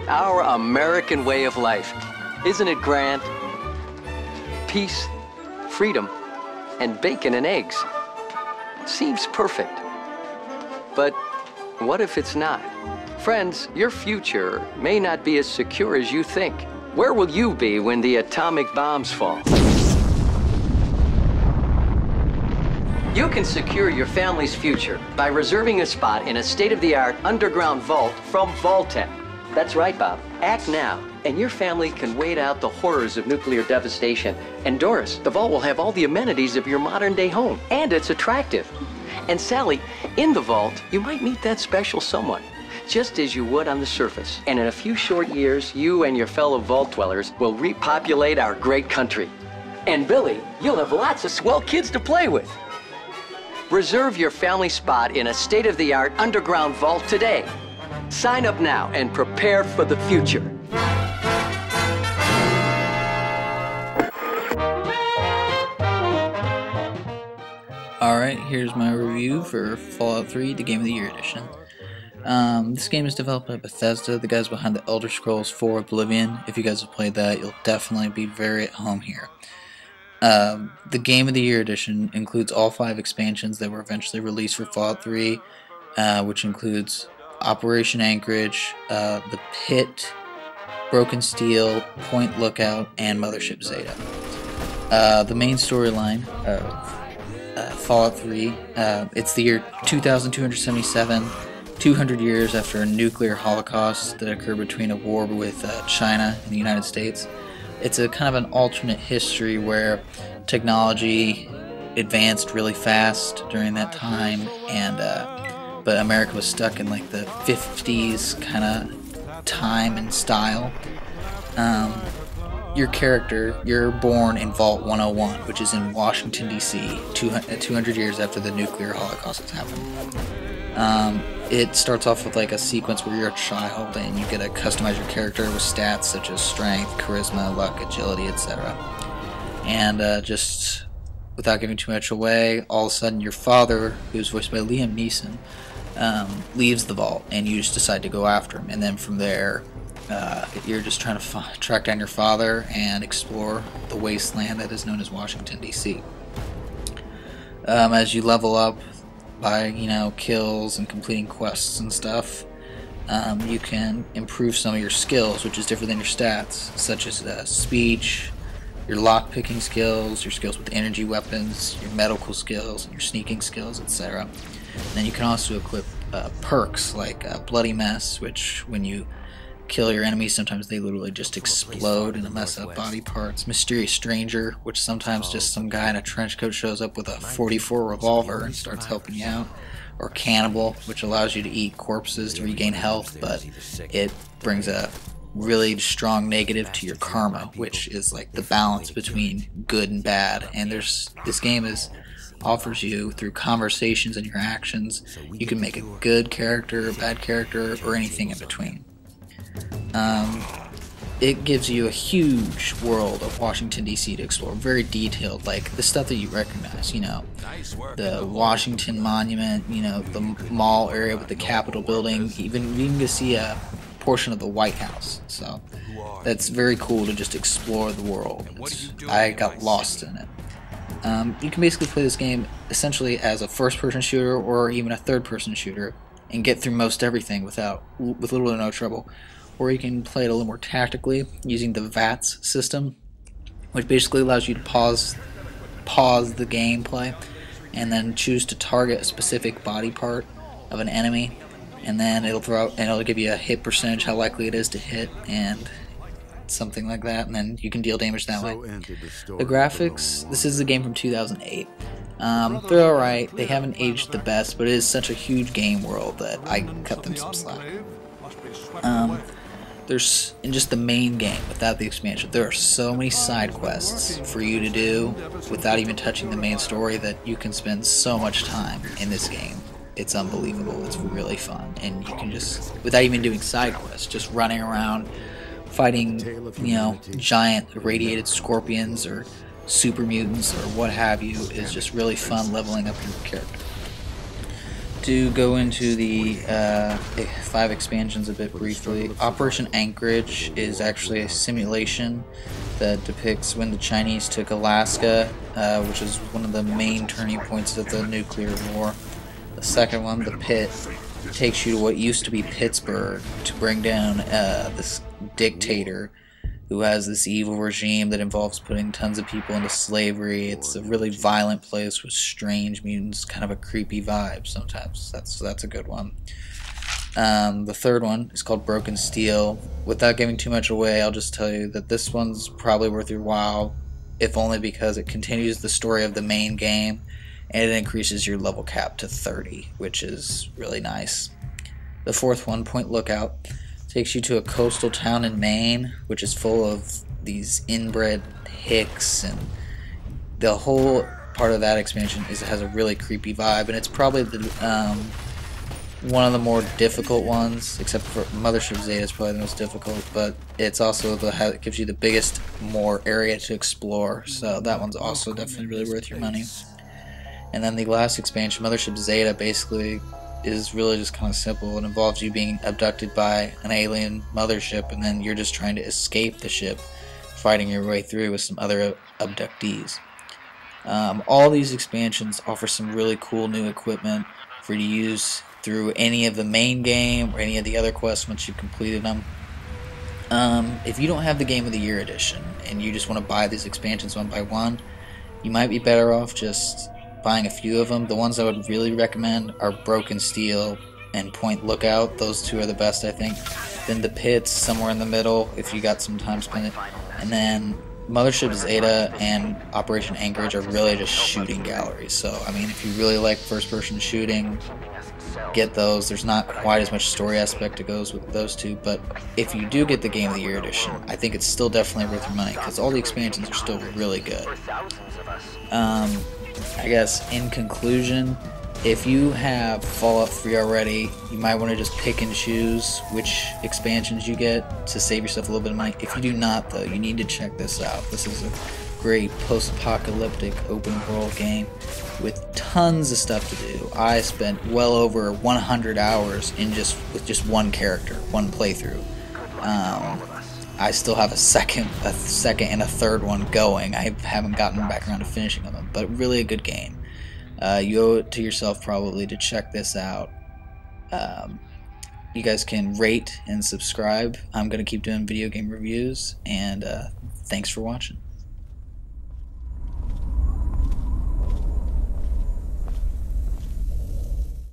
Our American way of life. Isn't it grand? Peace, freedom, and bacon and eggs. Seems perfect. But what if it's not? Friends, your future may not be as secure as you think. Where will you be when the atomic bombs fall? You can secure your family's future by reserving a spot in a state-of-the-art underground vault from Vault-Tec. That's right, Bob. Act now, and your family can wait out the horrors of nuclear devastation. And Doris, the vault will have all the amenities of your modern-day home, and it's attractive. And Sally, in the vault, you might meet that special someone, just as you would on the surface. And in a few short years, you and your fellow vault dwellers will repopulate our great country. And Billy, you'll have lots of swell kids to play with. Reserve your family spot in a state-of-the-art underground vault today. Sign up now and prepare for the future. Alright, here's my review for Fallout 3, the Game of the Year edition. This game is developed by Bethesda, the guys behind the Elder Scrolls 4 Oblivion. If you guys have played that, you'll definitely be very at home here. The Game of the Year edition includes all 5 expansions that were eventually released for Fallout 3, which includes Operation Anchorage, The Pit, Broken Steel, Point Lookout, and Mothership Zeta. The main storyline of Fallout 3, it's the year 2277, 200 years after a nuclear holocaust that occurred between a war with China and the United States. It's a kind of an alternate history where technology advanced really fast during that time, and but America was stuck in like the 50s kind of time and style. Your character, you're born in Vault 101, which is in Washington, D.C., 200 years after the nuclear holocaust has happened. It starts off with like a sequence where you're a child and you get to customize your character with stats such as strength, charisma, luck, agility, etc. And just without giving too much away, all of a sudden your father, who's voiced by Liam Neeson, leaves the vault and you just decide to go after him. And then from there, you're just trying to track down your father and explore the wasteland that is known as Washington, D.C. As you level up by, you know, kills and completing quests and stuff, you can improve some of your skills, which is different than your stats, such as speech, your lock-picking skills, your skills with energy weapons, your medical skills, and your sneaking skills, etc. Then you can also equip perks like Bloody Mess, which when you kill your enemies, sometimes they literally just explode in a mess of body parts. Mysterious Stranger, which sometimes just some guy in a trench coat shows up with a .44 revolver and starts helping you out. Or Cannibal, which allows you to eat corpses to regain health, but it brings a really strong negative to your karma, which is like the balance between good and bad. And this game offers you, through conversations and your actions, you can make a good character, a bad character, or anything in between. It gives you a huge world of Washington, D.C. to explore, very detailed, like the stuff that you recognize, you know, the Washington Monument, you know, the mall area with the Capitol building, even you can see a portion of the White House, so that's very cool to just explore the world. I got lost in it. You can basically play this game essentially as a first-person shooter or even a third-person shooter and get through most everything with little or no trouble. Or you can play it a little more tactically using the VATS system, which basically allows you to pause the gameplay and then choose to target a specific body part of an enemy, and then it'll give you a hit percentage, how likely it is to hit, and something like that, and then you can deal damage that way. The graphics, this is a game from 2008. They're alright, they haven't aged the best, but it is such a huge game world that I cut them some slack. There's, in just the main game, without the expansion, there are so many side quests for you to do without even touching the main story that you can spend so much time in this game. It's unbelievable. It's really fun. And you can just, without even doing side quests, just running around fighting, you know, giant irradiated scorpions or super mutants or what have you, is just really fun leveling up your character. to go into the 5 expansions a bit briefly. Operation Anchorage is actually a simulation that depicts when the Chinese took Alaska, which is one of the main turning points of the nuclear war. The second one, The Pit, takes you to what used to be Pittsburgh to bring down this dictator who has this evil regime that involves putting tons of people into slavery. It's a really violent place with strange mutants, kind of a creepy vibe sometimes. That's a good one. The third one is called Broken Steel. Without giving too much away, I'll just tell you that this one's probably worth your while, if only because it continues the story of the main game, and it increases your level cap to 30, which is really nice. The fourth one, Point Lookout, takes you to a coastal town in Maine, which is full of these inbred hicks, and the whole part of that expansion has a really creepy vibe, and it's probably the one of the more difficult ones, except for Mothership Zeta is probably the most difficult, but it's also it gives you the biggest more area to explore, so that one's also definitely really worth your money. And then the last expansion, Mothership Zeta, basically is really just kind of simple. It involves you being abducted by an alien mothership, and then you're just trying to escape the ship, fighting your way through with some other abductees. All these expansions offer some really cool new equipment for you to use through any of the main game or any of the other quests once you've completed them. If you don't have the Game of the Year edition and you just want to buy these expansions one by one, you might be better off just buying a few of them. The ones I would really recommend are Broken Steel and Point Lookout. Those two are the best, I think. Then The Pit's somewhere in the middle if you got some time spent. And then Mothership Zeta and Operation Anchorage are really just shooting galleries. So, I mean, if you really like first-person shooting, get those. There's not quite as much story aspect that goes with those two, but if you do get the Game of the Year edition, I think it's still definitely worth your money because all the expansions are still really good. I guess in conclusion, if you have Fallout 3 already, you might want to just pick and choose which expansions you get to save yourself a little bit of money. If you do not, though, you need to check this out. This is a great post-apocalyptic open-world game with tons of stuff to do. I spent well over 100 hours with just one character, one playthrough. I still have a second and a third one going. I haven't gotten back around to finishing them, but really a good game. You owe it to yourself probably to check this out. You guys can rate and subscribe. I'm going to keep doing video game reviews, and thanks for watching.